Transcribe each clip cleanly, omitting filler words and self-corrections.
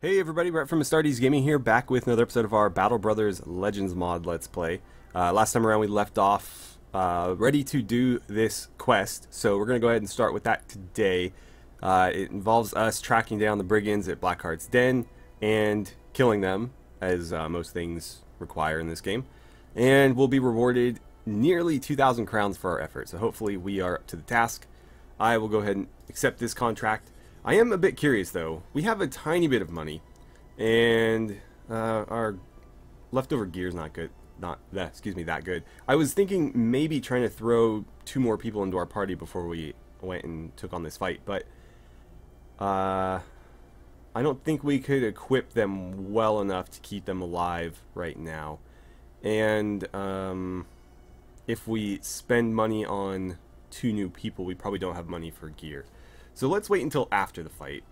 Hey everybody, Brett from AstartesGaming here, back with another episode of our Battle Brothers Legends mod Let's Play. Last time around we left off ready to do this quest, so we're going to go ahead and start with that today. It involves us tracking down the brigands at Blackheart's Den and killing them, as most things require in this game. And we'll be rewarded nearly 2,000 crowns for our effort, so hopefully we are up to the task. I will go ahead and accept this contract. I am a bit curious though. We have a tiny bit of money, and our leftover gear is not good. That good. I was thinking maybe trying to throw 2 more people into our party before we went and took on this fight, but I don't think we could equip them well enough to keep them alive right now. And if we spend money on 2 new people, we probably don't have money for gear. So let's wait until after the fight.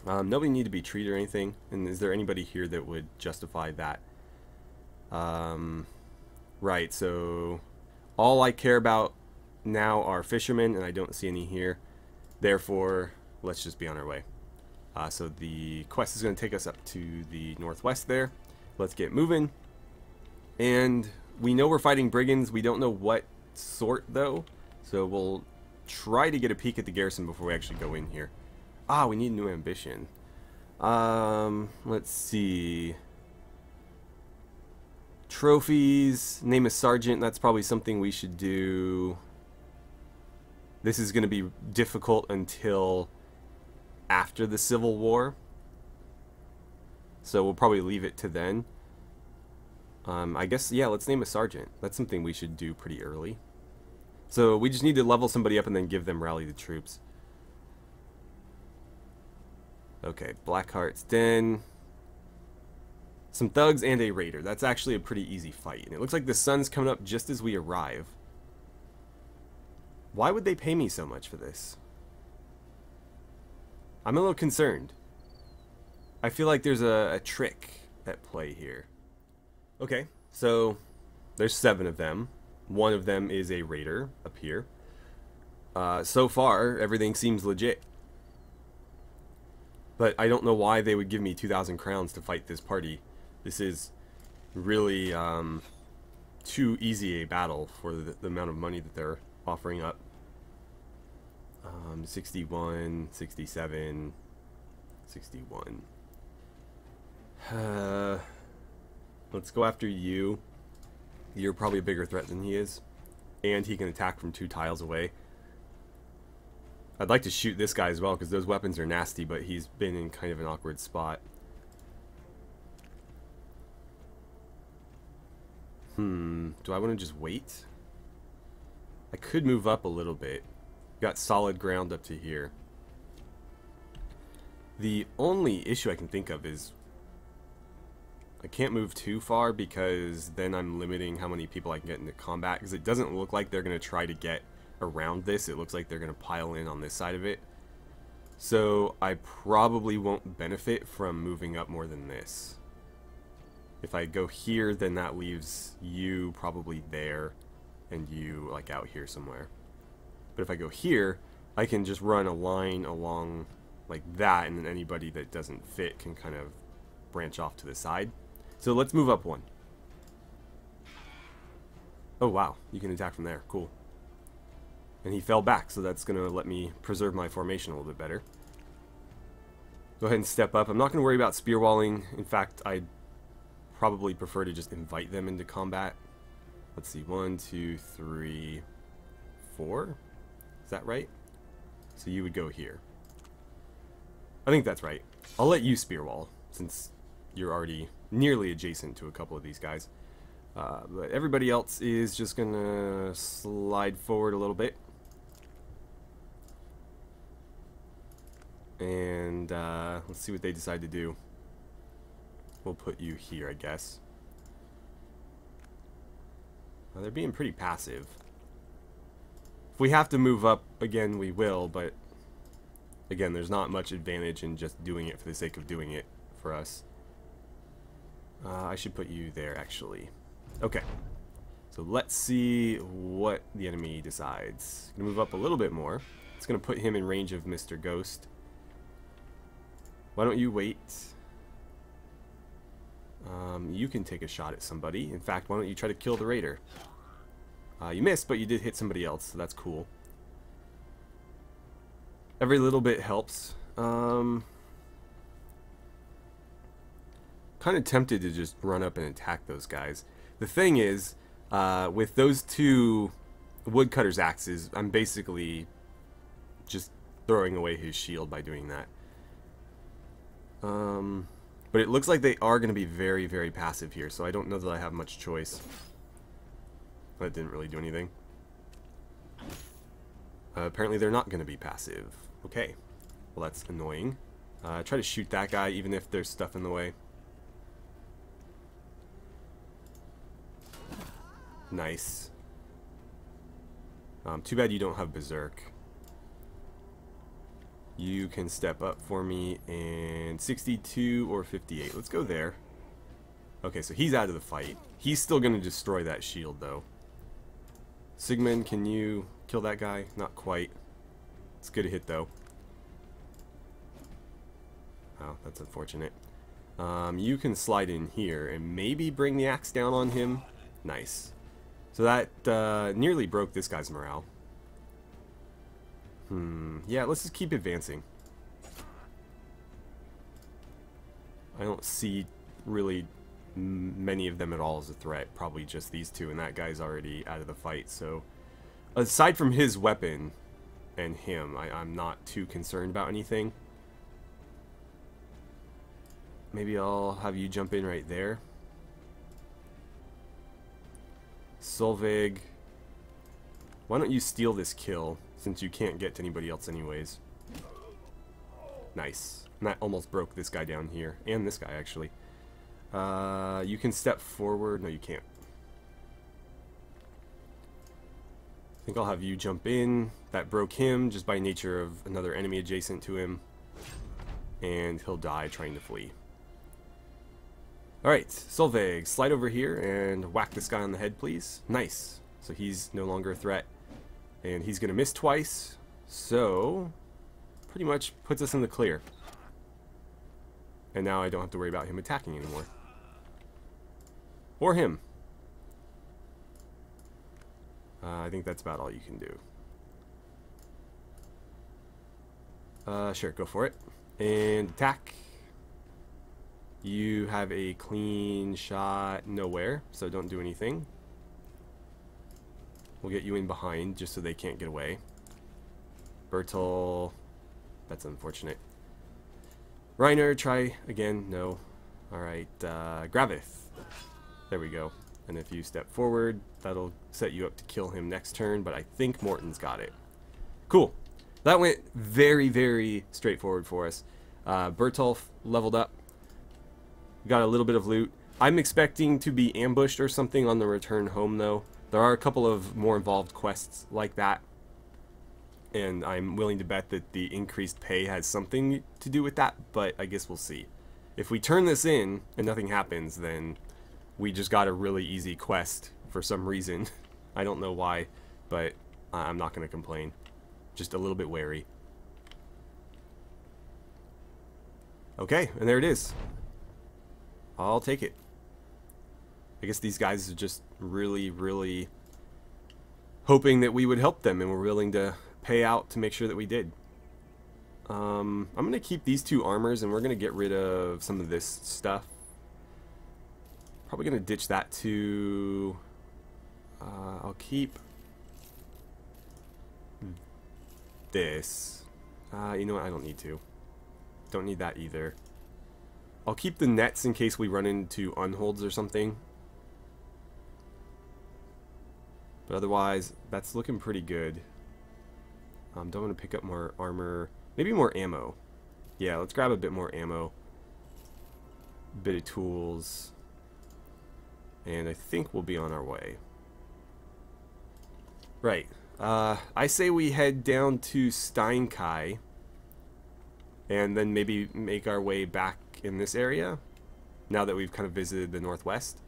Nobody need to be treated or anything. And is there anybody here that would justify that? Right, so all I care about now are fishermen, and I don't see any here. Therefore, let's just be on our way. So the quest is going to take us up to the northwest there. Let's get moving. And we know we're fighting brigands. We don't know what sort, though. So we'll try to get a peek at the garrison before we actually go in here. We need a new ambition. Let's see. Trophies, name a sergeant, that's probably something we should do. This is going to be difficult until after the Civil War. So we'll probably leave it to then. I guess, yeah, let's name a sergeant. That's something we should do pretty early. So we just need to level somebody up and then give them rally the troops. Okay, Blackheart's Den. Some thugs and a raider. That's actually a pretty easy fight. And it looks like the sun's coming up just as we arrive. Why would they pay me so much for this? I'm a little concerned. I feel like there's a trick at play here. Okay, so there's 7 of them. One of them is a raider up here. So far, everything seems legit. But I don't know why they would give me 2,000 crowns to fight this party. This is really too easy a battle for the amount of money that they're offering up. 61, 67, 61. Let's go after you. You're probably a bigger threat than he is. And he can attack from 2 tiles away. I'd like to shoot this guy as well, because those weapons are nasty, but he's been in kind of an awkward spot. Do I want to just wait? I could move up a little bit. Got solid ground up to here. The only issue I can think of is I can't move too far, because then I'm limiting how many people I can get into combat, because it doesn't look like they're going to try to get around this. It looks like they're going to pile in on this side of it. So I probably won't benefit from moving up more than this. If I go here, then that leaves you probably there and you like out here somewhere. But if I go here, I can just run a line along like that, and then anybody that doesn't fit can kind of branch off to the side. So let's move up 1. Oh wow, you can attack from there. Cool. And he fell back, so that's going to let me preserve my formation a little bit better. Go ahead and step up. I'm not going to worry about spear walling. In fact, I'd probably prefer to just invite them into combat. Let's see, 1, 2, 3, 4. Is that right? So you would go here. I think that's right. I'll let you spear wall, since you're already nearly adjacent to a couple of these guys. But everybody else is just going to slide forward a little bit. And let's see what they decide to do. We'll put you here, I guess. They're being pretty passive. If we have to move up again, we will, but again, there's not much advantage in just doing it for the sake of doing it for us. I should put you there, actually. Okay. So let's see what the enemy decides. Gonna move up a little bit more. It's gonna put him in range of Mr. Ghost. Why don't you wait? You can take a shot at somebody. In fact, why don't you try to kill the raider? You missed, but you did hit somebody else, so that's cool. Every little bit helps. Kind of tempted to just run up and attack those guys. The thing is, with those two woodcutter's axes, I'm basically just throwing away his shield by doing that. But it looks like they are going to be very, very passive here, so I don't know that I have much choice. That didn't really do anything. Apparently they're not going to be passive. Okay. Well, that's annoying. Try to shoot that guy even if there's stuff in the way. Nice. Too bad you don't have Berserk. You can step up for me, and 62 or 58. Let's go there. Okay, so he's out of the fight. He's still going to destroy that shield, though. Sigmund, can you kill that guy? Not quite. It's a good hit, though. Oh, that's unfortunate. You can slide in here and maybe bring the axe down on him. Nice. So that nearly broke this guy's morale. Yeah, let's just keep advancing. I don't see really many of them at all as a threat. Probably just these two, and that guy's already out of the fight. So, aside from his weapon and him, I'm not too concerned about anything. Maybe I'll have you jump in right there. Solveig, why don't you steal this kill, since you can't get to anybody else anyways. Nice. And that almost broke this guy down here. And this guy, actually. You can step forward. No, you can't. I think I'll have you jump in. That broke him, just by nature of another enemy adjacent to him. And he'll die trying to flee. Alright, Solveig, slide over here and whack this guy on the head, please. Nice. So he's no longer a threat. And he's going to miss twice, so pretty much puts us in the clear. And now I don't have to worry about him attacking anymore. Or him. I think that's about all you can do. Sure, go for it. And attack. You have a clean shot nowhere, so don't do anything. We'll get you in behind just so they can't get away. Bertel. That's unfortunate. Reiner, try again. No. Alright, Gravith. There we go. And if you step forward, that'll set you up to kill him next turn, but I think Morton's got it. Cool. That went very, very straightforward for us. Bertolf leveled up. Got a little bit of loot. I'm expecting to be ambushed or something on the return home, though. There are a couple of more involved quests like that, and I'm willing to bet that the increased pay has something to do with that, but I guess we'll see. If we turn this in and nothing happens, then we just got a really easy quest for some reason. I don't know why, but I'm not going to complain. Just a little bit wary. Okay, and there it is. I'll take it. I guess these guys are just really, really hoping that we would help them, and we're willing to pay out to make sure that we did. I'm going to keep these two armors, and we're going to get rid of some of this stuff. Probably going to ditch that to... I'll keep this. You know what? I don't need to. Don't need that either. I'll keep the nets in case we run into unholds or something. But otherwise, that's looking pretty good. Don't want to pick up more armor. Maybe more ammo. Yeah, let's grab a bit more ammo. Bit of tools. And I think we'll be on our way. Right. I say we head down to Steinkai. And then maybe make our way back in this area. Now that we've kind of visited the northwest.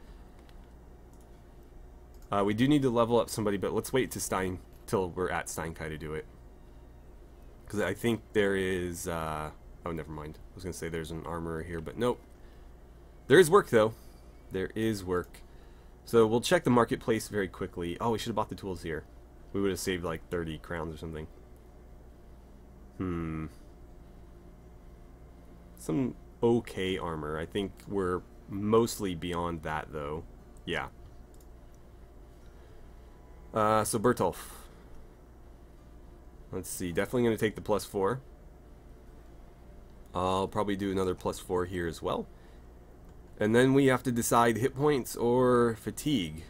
We do need to level up somebody, but let's wait to till we're at Steinkai to do it. Because I think there is Oh, never mind. I was going to say there's an armorer here, but nope. There is work, though. There is work. So we'll check the marketplace very quickly. Oh, we should have bought the tools here. We would have saved like 30 crowns or something. Some okay armor. I think we're mostly beyond that, though. Yeah. So Bertolf. Let's see. Definitely going to take the +4. I'll probably do another +4 here as well. And then we have to decide hit points or fatigue.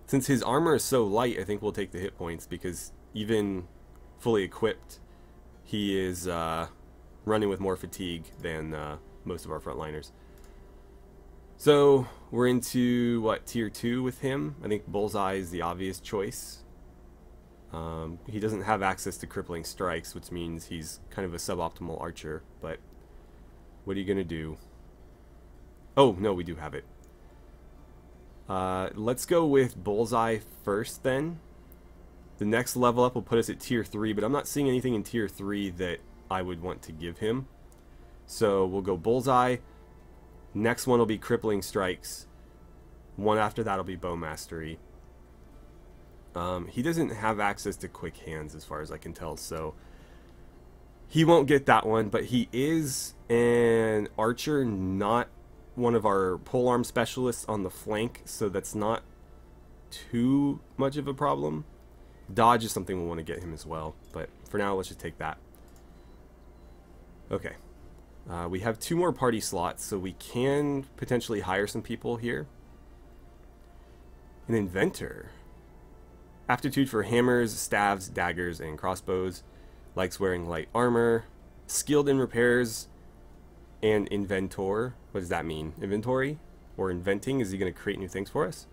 Since his armor is so light, I think we'll take the hit points, because even fully equipped, he is running with more fatigue than most of our frontliners. So we're into, what, tier 2 with him? I think Bullseye is the obvious choice. He doesn't have access to crippling strikes, which means he's kind of a suboptimal archer, but what are you going to do? Oh, no, we do have it. Let's go with Bullseye first, then. The next level up will put us at tier 3, but I'm not seeing anything in tier 3 that I would want to give him. So we'll go Bullseye. Next one will be Crippling Strikes. One after that will be Bow Mastery. He doesn't have access to Quick Hands as far as I can tell, so he won't get that one, but he is an archer, not one of our polearm specialists on the flank, so that's not too much of a problem. Dodge is something we'll want to get him as well, but for now let's just take that. Okay. We have 2 more party slots, so we can potentially hire some people here. An inventor. Aptitude for hammers, staves, daggers, and crossbows. Likes wearing light armor. Skilled in repairs. And inventor. What does that mean? Inventory? Or inventing? Is he going to create new things for us?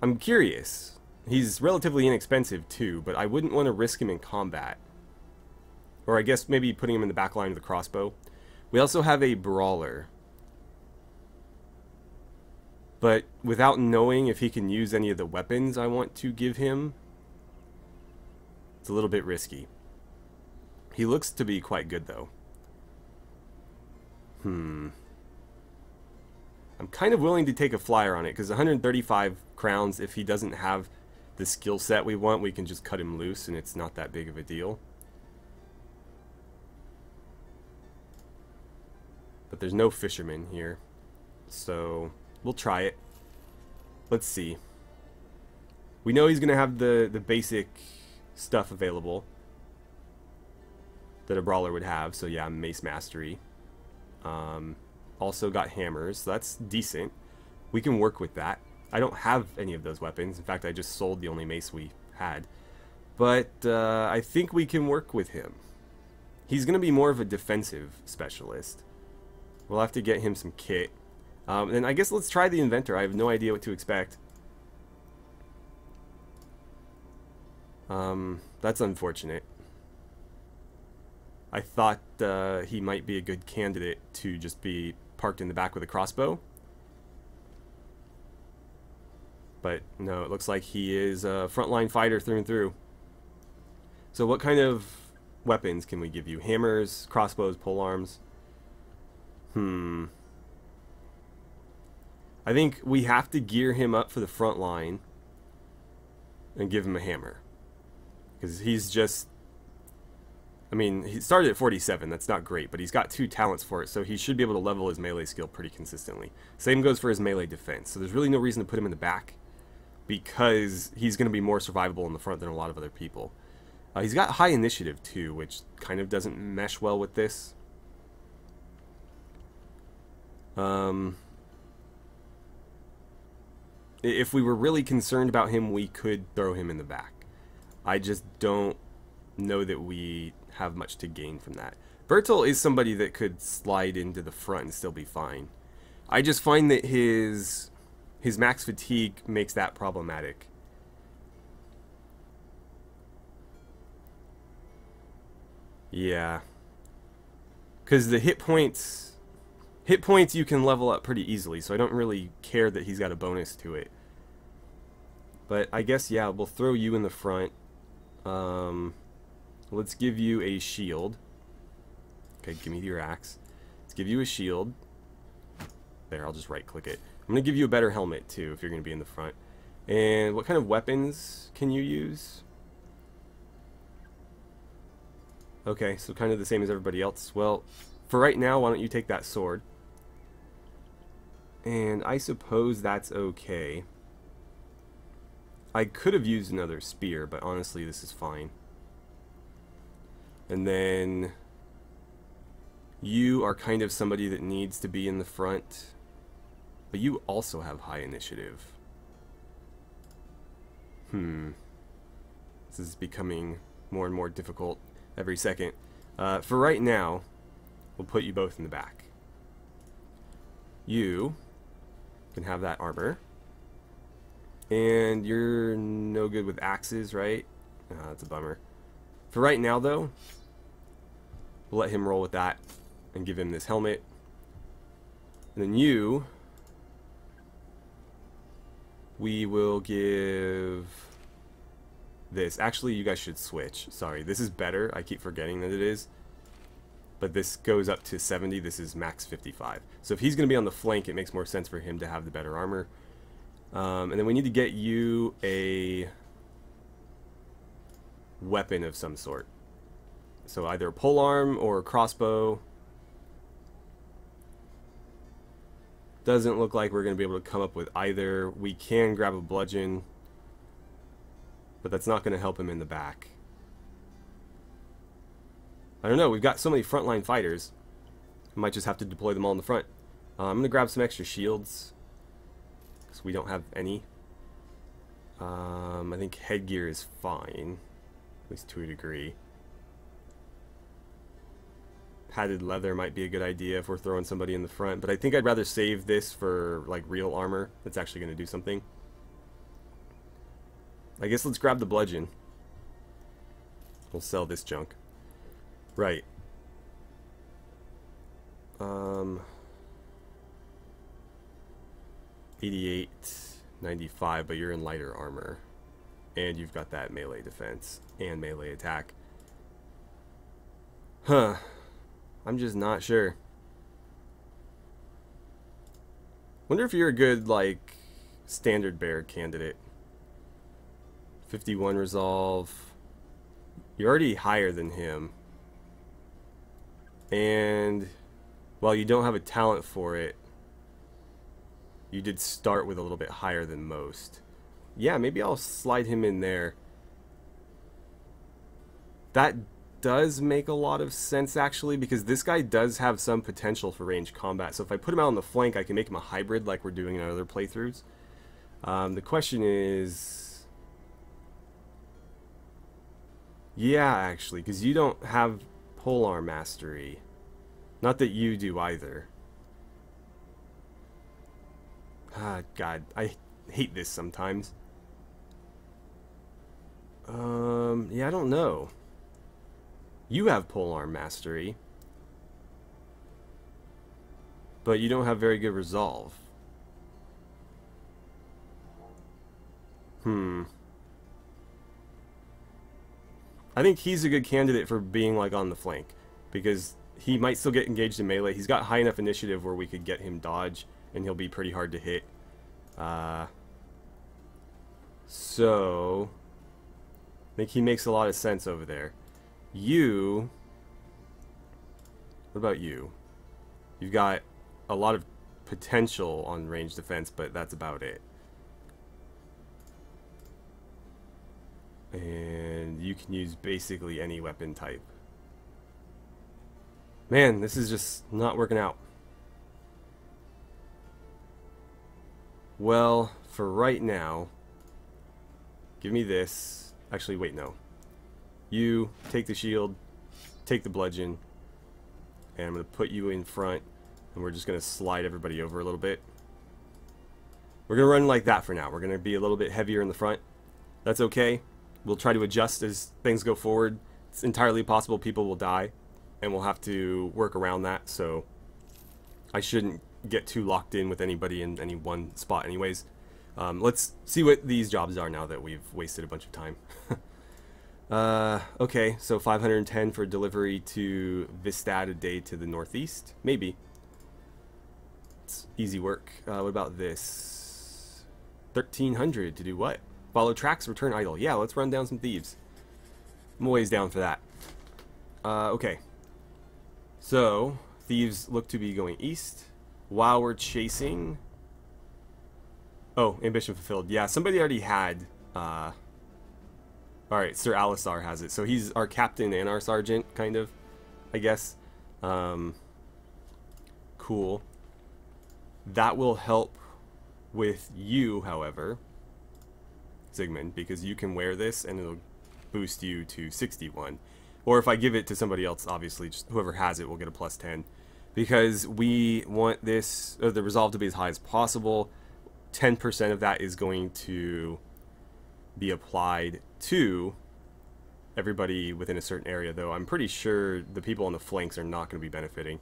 I'm curious. He's relatively inexpensive too, but I wouldn't want to risk him in combat. Or I guess maybe putting him in the back line of the crossbow. We also have a brawler. But without knowing if he can use any of the weapons I want to give him, it's a little bit risky. He looks to be quite good, though. I'm kind of willing to take a flyer on it, because 135 crowns, if he doesn't have the skill set we want, we can just cut him loose, and it's not that big of a deal. But there's no fisherman here, so we'll try it. Let's see. We know he's going to have the basic stuff available that a brawler would have, so yeah, Mace Mastery. Also got hammers, so that's decent. We can work with that. I don't have any of those weapons. In fact, I just sold the only mace we had. But I think we can work with him. He's going to be more of a defensive specialist. We'll have to get him some kit. And I guess let's try the inventor. I have no idea what to expect. That's unfortunate. I thought he might be a good candidate to just be parked in the back with a crossbow. But no, it looks like he is a frontline fighter through and through. So what kind of weapons can we give you? Hammers, crossbows, polearms? I think we have to gear him up for the front line and give him a hammer. Because he's just... I mean, he started at 47, that's not great, but he's got 2 talents for it, so he should be able to level his melee skill pretty consistently. Same goes for his melee defense, so there's really no reason to put him in the back, because he's going to be more survivable in the front than a lot of other people. He's got high initiative too, which kind of doesn't mesh well with this. If we were really concerned about him, we could throw him in the back. I just don't know that we have much to gain from that. Bertel is somebody that could slide into the front and still be fine. I just find that his max fatigue makes that problematic. Yeah. Because the hit points you can level up pretty easily, so I don't really care that he's got a bonus to it. But I guess, yeah, we'll throw you in the front. Let's give you a shield. Okay, give me your axe. Let's give you a shield. There, I'll just right click it. I'm going to give you a better helmet too if you're going to be in the front. And what kind of weapons can you use? Okay, so kind of the same as everybody else. Well, for right now, why don't you take that sword? And I suppose that's okay. I could have used another spear, but honestly, this is fine. And then you are kind of somebody that needs to be in the front, but you also have high initiative. This is becoming more and more difficult every second. For right now, we'll put you both in the back. You can have that armor. And you're no good with axes, right? That's a bummer. For right now, though, we'll let him roll with that and give him this helmet. And then you, we will give this. Actually, you guys should switch. Sorry, this is better. I keep forgetting that it is. But this goes up to 70. This is max 55. So if he's going to be on the flank, it makes more sense for him to have the better armor. And then we need to get you a weapon of some sort. So either a polearm or a crossbow. Doesn't look like we're going to be able to come up with either. We can grab a bludgeon, but that's not going to help him in the back. I don't know, we've got so many frontline fighters. I might just have to deploy them all in the front. I'm going to grab some extra shields, because we don't have any. I think headgear is fine, at least to a degree. Padded leather might be a good idea if we're throwing somebody in the front, but I think I'd rather save this for like real armor that's actually going to do something. I guess let's grab the bludgeon. We'll sell this junk. Right. 88, 95, but you're in lighter armor. And you've got that melee defense and melee attack. Huh. I'm just not sure. Wonder if you're a good, like, standard bearer candidate. 51 resolve. You're already higher than him. And while you don't have a talent for it, you did start with a little bit higher than most. Yeah, maybe I'll slide him in there. That does make a lot of sense, actually, because this guy does have some potential for ranged combat. So if I put him out on the flank, I can make him a hybrid like we're doing in our other playthroughs. The question is... yeah, actually, because you don't have polearm mastery. Not that you do either. Ah, God, I hate this sometimes. Yeah, I don't know. You have polearm mastery, but you don't have very good resolve. I think he's a good candidate for being like on the flank, because he might still get engaged in melee. He's got high enough initiative where we could get him dodge, and he'll be pretty hard to hit. So I think he makes a lot of sense over there. You, what about you? You've got a lot of potential on range defense, but that's about it. And you can use basically any weapon type. Man, this is just not working out. Well, for right now, give me this. Actually, wait, no. You take the shield, take the bludgeon, and I'm going to put you in front, and we're just going to slide everybody over a little bit. We're going to run like that for now. We're going to be a little bit heavier in the front. That's okay. We'll try to adjust as things go forward. It's entirely possible people will die, and we'll have to work around that, so I shouldn't get too locked in with anybody in any one spot anyways. Let's see what these jobs are now that we've wasted a bunch of time. Okay, so 510 for delivery to Vistad a day to the northeast? Maybe. It's easy work. What about this? 1300 to do what? Follow tracks, return idle. Yeah, let's run down some thieves. I'm always down for that. Okay. So, thieves look to be going east. While we're chasing... Oh, ambition fulfilled. Yeah, somebody already had... Alright, Sir Alisar has it. So he's our captain and our sergeant, kind of, I guess. Cool. That will help with you, however, Sigmund, because you can wear this and it'll boost you to 61. Or if I give it to somebody else, obviously, just whoever has it will get a plus 10. Because we want this, the resolve to be as high as possible. 10% of that is going to be applied to everybody within a certain area, though I'm pretty sure the people on the flanks are not going to be benefiting.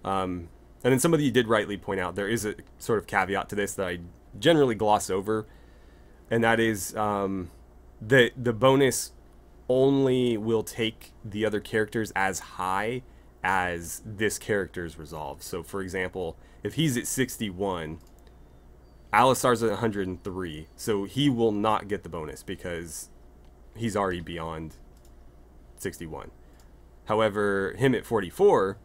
And then somebody did rightly point out there is a sort of caveat to this that I generally gloss over, and that is the bonus only will take the other characters as high as this character's resolve. So for example, if he's at 61, Alisar's at 103, so he will not get the bonus because he's already beyond 61. However, him at 44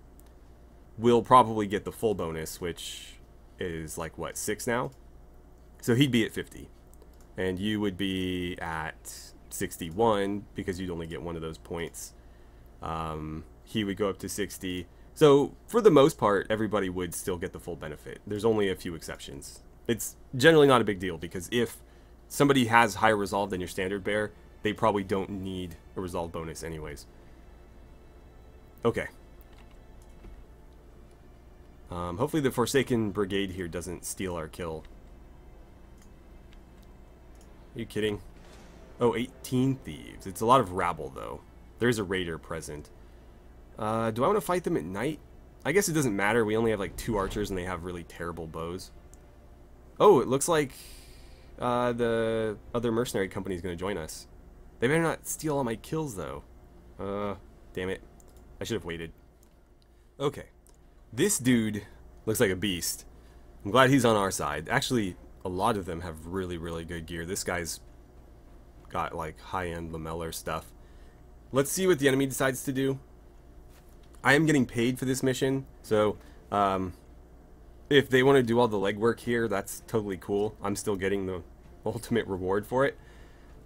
will probably get the full bonus, which is like, what, 6 now? So he'd be at 50. And you would be at 61 because you'd only get one of those points. He would go up to 60. So for the most part, everybody would still get the full benefit. There's only a few exceptions. It's generally not a big deal because if somebody has higher resolve than your standard bear, they probably don't need a resolve bonus anyways. Okay. Hopefully the Forsaken Brigade here doesn't steal our kill. Are you kidding? Oh, 18 thieves. It's a lot of rabble, though. There's a raider present. Do I want to fight them at night? I guess it doesn't matter. We only have like 2 archers and they have really terrible bows. Oh, it looks like the other mercenary company is going to join us. They better not steal all my kills, though. Damn it. I should have waited. Okay. This dude looks like a beast. I'm glad he's on our side. Actually, a lot of them have really, really good gear. This guy's got, like, high-end lamellar stuff. Let's see what the enemy decides to do. I am getting paid for this mission, so if they want to do all the legwork here, that's totally cool. I'm still getting the ultimate reward for it.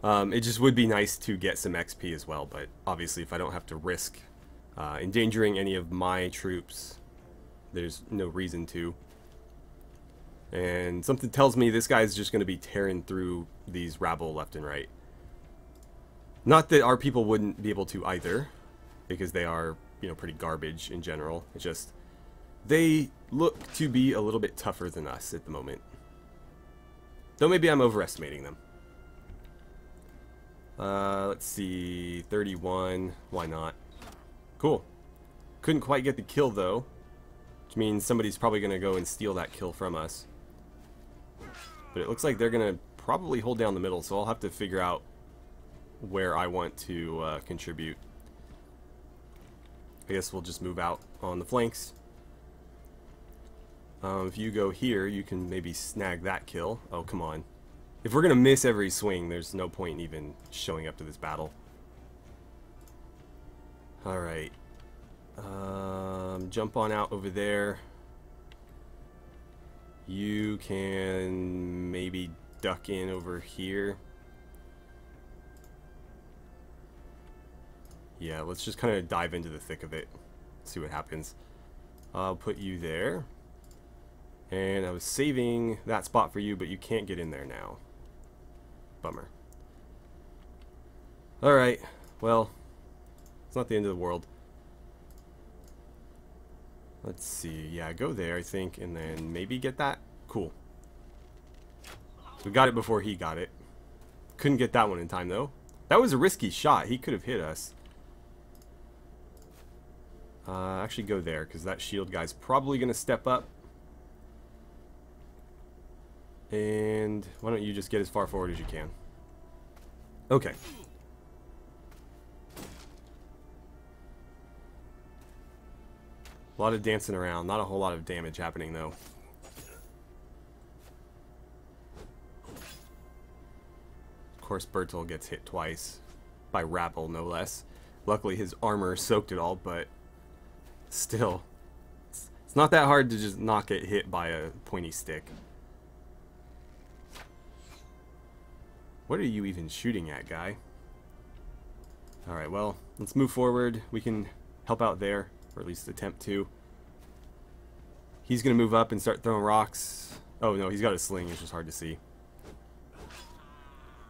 It just would be nice to get some XP as well, but obviously if I don't have to risk endangering any of my troops, there's no reason to. And something tells me this guy's just going to be tearing through these rabble left and right. Not that our people wouldn't be able to either, because they are, you know, pretty garbage in general. It's just they look to be a little bit tougher than us at the moment. Though maybe I'm overestimating them. Let's see, 31, why not? Cool. Couldn't quite get the kill though, which means somebody's probably going to go and steal that kill from us. But it looks like they're going to probably hold down the middle, so I'll have to figure out where I want to contribute. I guess we'll just move out on the flanks. If you go here, you can maybe snag that kill. Oh, come on. If we're going to miss every swing, there's no point even showing up to this battle. Alright. Jump on out over there. You can maybe duck in over here. Yeah, let's just kind of dive into the thick of it. See what happens. I'll put you there. And I was saving that spot for you, but you can't get in there now. Bummer. Alright, well, it's not the end of the world. Let's see, yeah, go there, I think, and then maybe get that. Cool. We got it before he got it. Couldn't get that one in time, though. That was a risky shot. He could have hit us. Actually go there, because that shield guy's probably going to step up. And why don't you just get as far forward as you can. Okay. A lot of dancing around. Not a whole lot of damage happening, though. Of course, Bertel gets hit twice. By Rabble, no less. Luckily, his armor soaked it all, but still. It's not that hard to just not get hit by a pointy stick. What are you even shooting at, guy? Alright, well, let's move forward. We can help out there, or at least attempt to. He's going to move up and start throwing rocks. Oh, no, he's got a sling. It's just hard to see.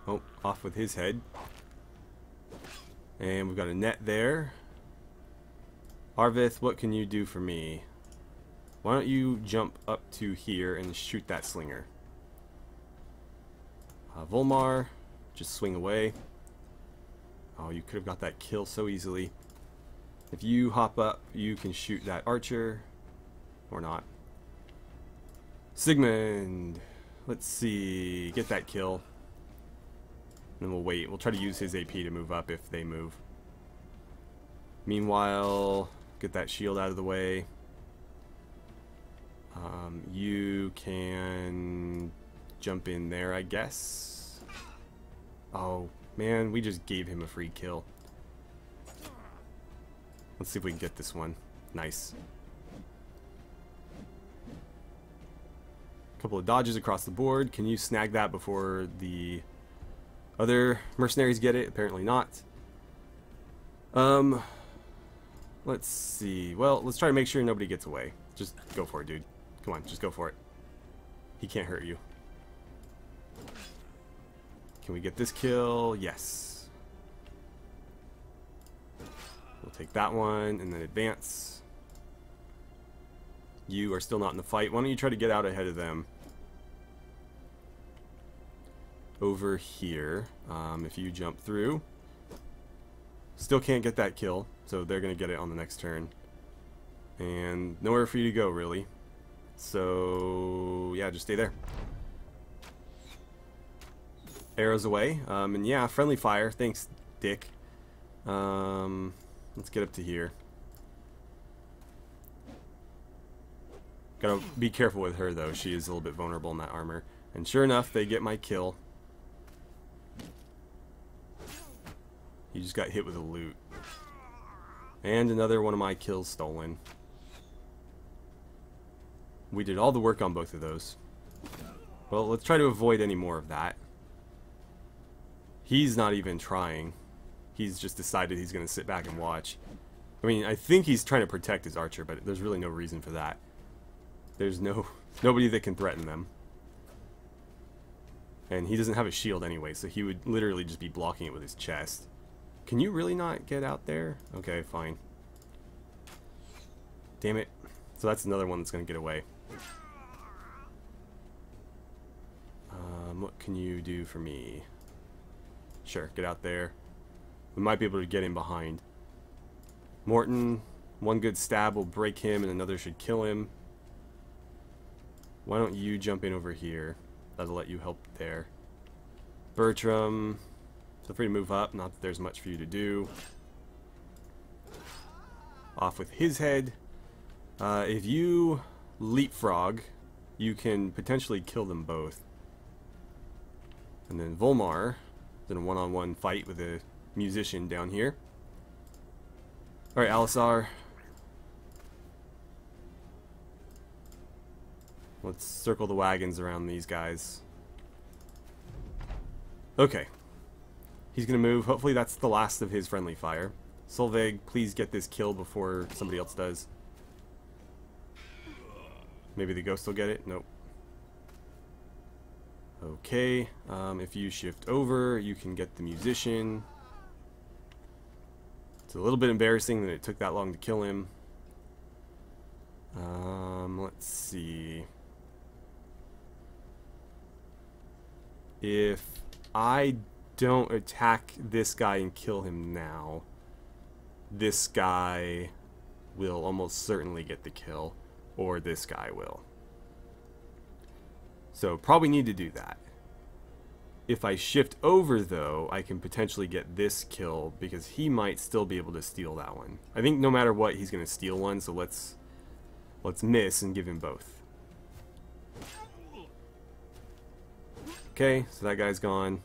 Oh, off with his head. And we've got a net there. Arvith, what can you do for me? Why don't you jump up to here and shoot that slinger? Volmar, just swing away. Oh, you could have got that kill so easily. If you hop up, you can shoot that archer. Or not. Sigmund! Let's see. Get that kill. Then we'll wait. We'll try to use his AP to move up if they move. Meanwhile, get that shield out of the way. You can jump in there, I guess. Oh, man, we just gave him a free kill. Let's see if we can get this one. Nice. Couple of dodges across the board. Can you snag that before the other mercenaries get it? Apparently not. Let's see. Well, let's try to make sure nobody gets away. Just go for it, dude. Come on, just go for it. He can't hurt you. Can we get this kill? Yes. We'll take that one and then advance. You are still not in the fight. Why don't you try to get out ahead of them? Over here, if you jump through. Still can't get that kill, so they're going to get it on the next turn. And nowhere for you to go, really. So, yeah, just stay there. Arrows away. And yeah, friendly fire. Thanks, Dick. Let's get up to here. Gotta be careful with her, though. She is a little bit vulnerable in that armor. And sure enough, they get my kill. He just got hit with a loot. And another one of my kills stolen. We did all the work on both of those. Well, let's try to avoid any more of that. He's not even trying. He's just decided he's going to sit back and watch. I mean, I think he's trying to protect his archer, but there's really no reason for that. There's nobody that can threaten them. And he doesn't have a shield anyway, so he would literally just be blocking it with his chest. Can you really not get out there? Okay, fine. Damn it. So that's another one that's going to get away. What can you do for me? Sure, get out there. We might be able to get in behind. Morton, one good stab will break him and another should kill him. Why don't you jump in over here? That'll let you help there. Bertram, feel free to move up. Not that there's much for you to do. Off with his head. If you leapfrog, you can potentially kill them both. And then Volmar is in a one-on-one fight with a musician down here. Alright, Alisar. Let's circle the wagons around these guys. Okay. He's going to move. Hopefully that's the last of his friendly fire. Solveig, please get this kill before somebody else does. Maybe the ghost will get it? Nope. Okay. If you shift over, you can get the musician. It's a little bit embarrassing that it took that long to kill him. Let's see. If I don't attack this guy and kill him now, this guy will almost certainly get the kill, or this guy will. So probably need to do that. If I shift over, though, I can potentially get this kill because he might still be able to steal that one. I think no matter what, he's going to steal one, so let's Let's miss and give him both. Okay, so that guy's gone.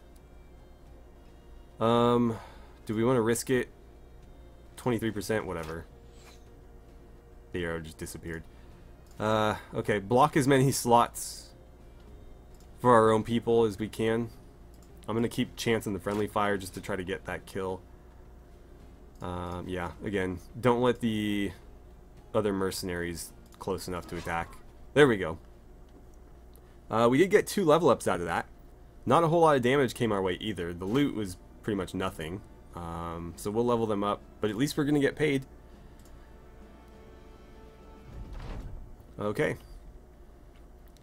Do we want to risk it? 23%, whatever. The arrow just disappeared. Okay, block as many slots for our own people as we can. I'm gonna keep chancing the friendly fire just to try to get that kill. Yeah, again, don't let the other mercenaries close enough to attack. There we go. We did get 2 level ups out of that. Not a whole lot of damage came our way either. The loot was pretty much nothing. So we'll level them up, but at least we're gonna get paid. Okay.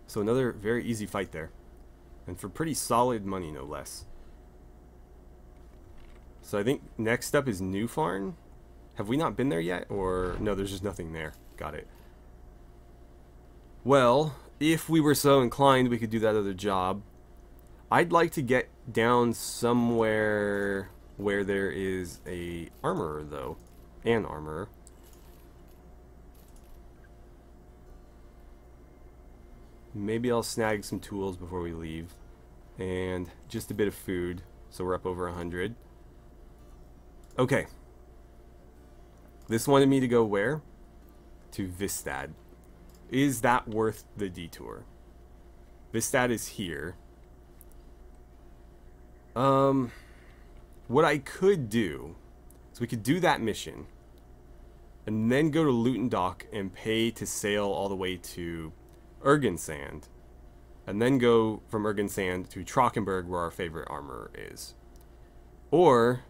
So another very easy fight there. And for pretty solid money, no less. So I think next up is New Farm. Have we not been there yet? Or no, there's just nothing there. Got it. Well, if we were so inclined, we could do that other job. I'd like to get down somewhere where there is a armorer, though. An armorer. Maybe I'll snag some tools before we leave. And just a bit of food. So we're up over 100. Okay. This wanted me to go where? To Vistad. Is that worth the detour? Vistad is here. What I could do is we could do that mission. And then go to Luton Dock and pay to sail all the way to Ergensand, and then go from Ergensand to Trockenberg, where our favorite armorer is. Or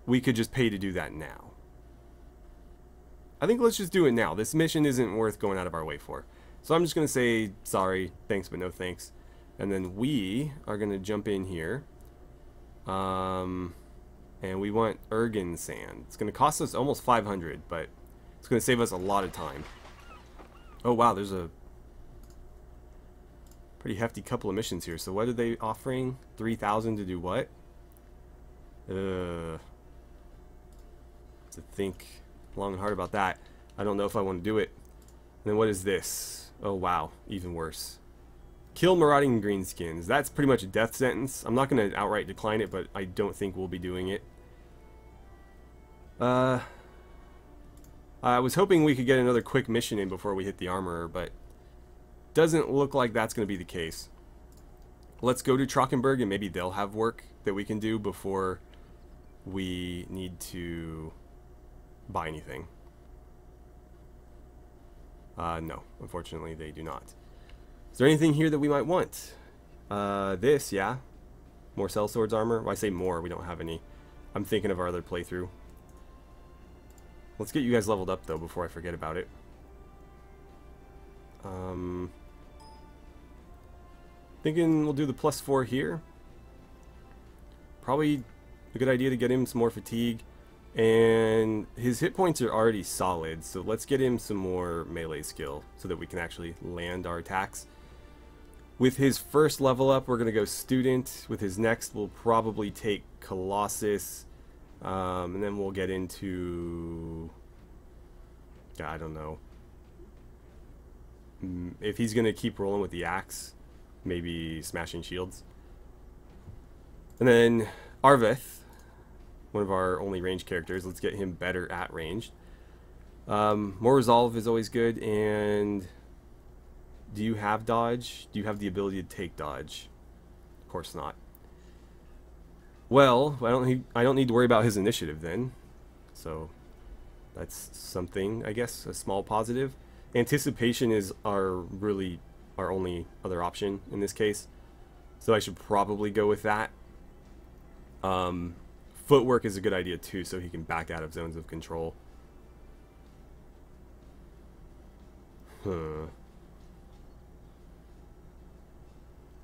we could just pay to do that now. I think let's just do it now. This mission isn't worth going out of our way for. So I'm just going to say sorry, thanks but no thanks. And then we are going to jump in here. And we want Ergensand. It's going to cost us almost 500, but it's going to save us a lot of time. Oh wow, there's a pretty hefty couple of missions here. So what are they offering? 3,000 to do what? To think long and hard about that. I don't know if I want to do it. And then what is this? Oh wow, even worse. Kill marauding greenskins. That's pretty much a death sentence. I'm not going to outright decline it, but I don't think we'll be doing it. I was hoping we could get another quick mission in before we hit the armorer, but doesn't look like that's going to be the case. Let's go to Trockenberg and maybe they'll have work that we can do before we need to buy anything. No, unfortunately they do not. Is there anything here that we might want? This, yeah. More sellswords armor. Well, I say more, we don't have any. I'm thinking of our other playthrough. Let's get you guys leveled up though before I forget about it. Thinking we'll do the +4 here. Probably a good idea to get him some more fatigue. And his hit points are already solid, so let's get him some more melee skill so that we can actually land our attacks. With his first level up, we're going to go Student. With his next, we'll probably take Colossus. And then we'll get into... I don't know. If he's going to keep rolling with the axe, maybe Smashing Shields. And then Arveth, one of our only range characters. Let's get him better at ranged. More resolve is always good. And do you have dodge? Do you have the ability to take dodge? Of course not. Well, I don't need to worry about his initiative then. So that's something, I guess, a small positive. Anticipation is our only other option in this case. So I should probably go with that. Footwork is a good idea too, so he can back out of zones of control.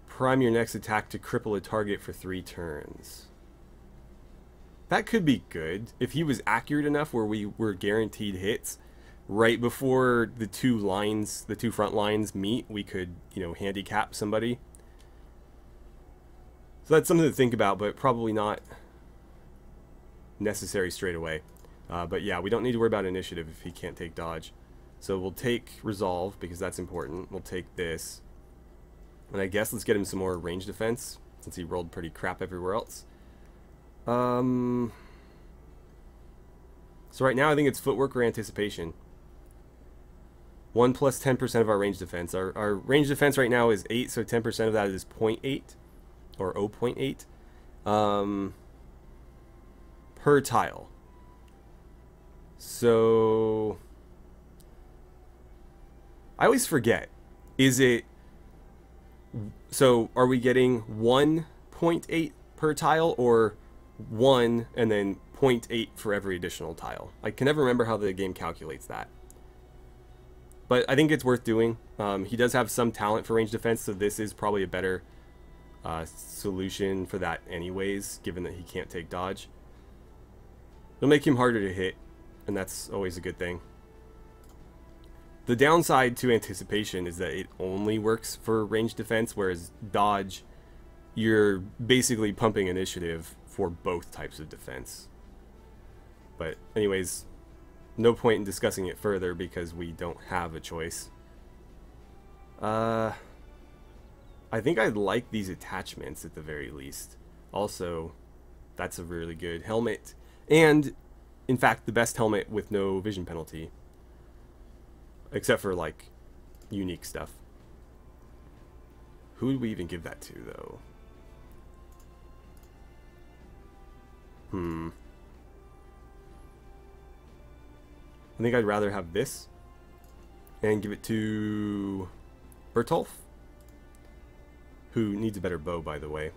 Prime your next attack to cripple a target for 3 turns. That could be good. If he was accurate enough where we were guaranteed hits, right before the two front lines meet, we could, handicap somebody. So that's something to think about, but probably not necessary straight away. But yeah, we don't need to worry about initiative if he can't take dodge. So we'll take resolve because that's important. We'll take this. And I guess let's get him some more range defense since he rolled pretty crap everywhere else. So right now I think it's footwork or anticipation. 1 plus 10% of our range defense. Our range defense right now is 8, so 10% of that is 0.8 or 0.8 per tile. So I always forget. Is it, so are we getting 1.8 per tile or 1 and then 0.8 for every additional tile? I can never remember how the game calculates that. But I think it's worth doing. He does have some talent for range defense, so this is probably a better solution for that anyways, given that he can't take dodge. It'll make him harder to hit, and that's always a good thing. The downside to anticipation is that it only works for range defense, whereas dodge, you're basically pumping initiative for both types of defense. But anyways, no point in discussing it further because we don't have a choice. I think I like these attachments at the very least. Also, that's a really good helmet. And, in fact, the best helmet with no vision penalty. Except for, like, unique stuff. Who would we even give that to, though? I think I'd rather have this. And give it to Bertolf. Who needs a better bow, by the way.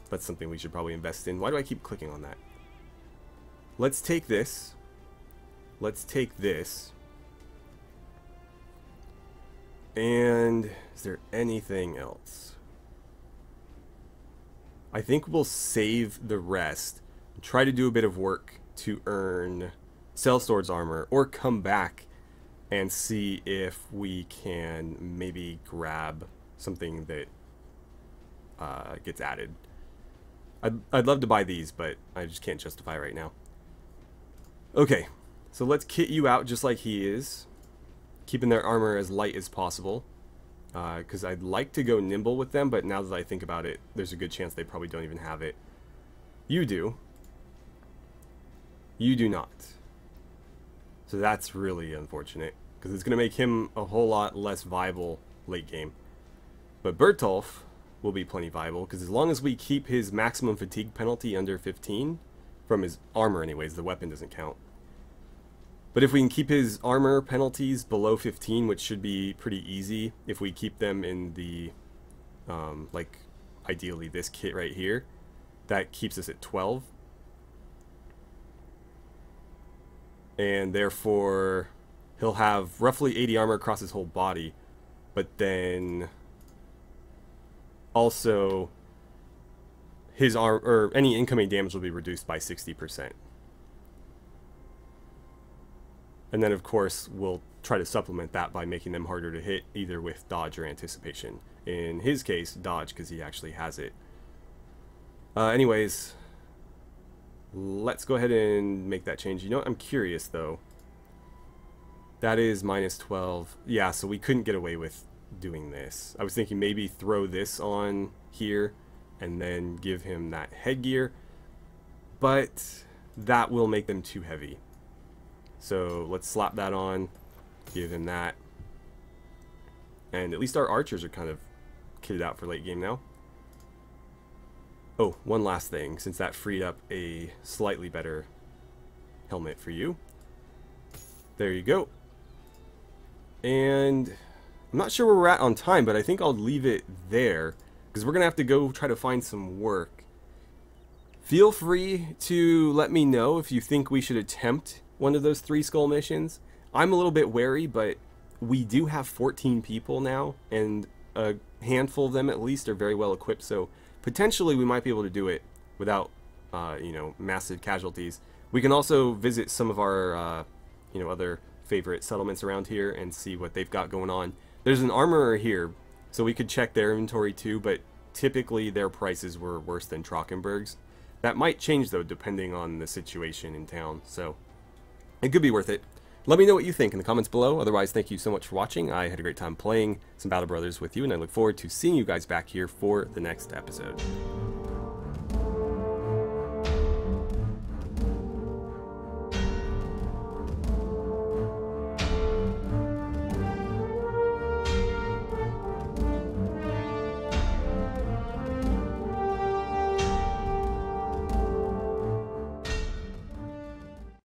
That's something we should probably invest in. Why do I keep clicking on that? Let's take this. Let's take this. And is there anything else? I think we'll save the rest. Try to do a bit of work to earn Sellsword's armor, or come back and see if we can maybe grab something that gets added. I'd love to buy these, but I just can't justify it right now. Okay, so let's kit you out just like he is, keeping their armor as light as possible, because I'd like to go nimble with them, but now that I think about it, there's a good chance they probably don't even have it. You do. You do not. So that's really unfortunate, because it's going to make him a whole lot less viable late game. But Bertolf will be plenty viable, because as long as we keep his maximum fatigue penalty under 15, from his armor anyways, the weapon doesn't count. But if we can keep his armor penalties below 15, which should be pretty easy, if we keep them in the, like, ideally this kit right here, that keeps us at 12. And therefore, he'll have roughly 80 armor across his whole body, but then also his arm, or any incoming damage, will be reduced by 60%. And then of course we'll try to supplement that by making them harder to hit, either with dodge or anticipation. In his case, dodge, because he actually has it. Anyways, let's go ahead and make that change. You know what? I'm curious though. That is minus 12. Yeah, so we couldn't get away with doing this. I was thinking maybe throw this on here and then give him that headgear, but that will make them too heavy. So let's slap that on, give him that. And at least our archers are kind of kitted out for late game now. Oh, one last thing, since that freed up a slightly better helmet for you. There you go. And I'm not sure where we're at on time, but I think I'll leave it there, because we're going to have to go try to find some work. Feel free to let me know if you think we should attempt one of those 3 skull missions. I'm a little bit wary, but we do have 14 people now, and a handful of them at least are very well equipped, so potentially we might be able to do it without, you know, massive casualties. We can also visit some of our, you know, other favorite settlements around here and see what they've got going on. There's an armorer here, so we could check their inventory too, but typically their prices were worse than Trockenberg's. That might change though, depending on the situation in town, so it could be worth it. Let me know what you think in the comments below. Otherwise, thank you so much for watching. I had a great time playing some Battle Brothers with you, and I look forward to seeing you guys back here for the next episode.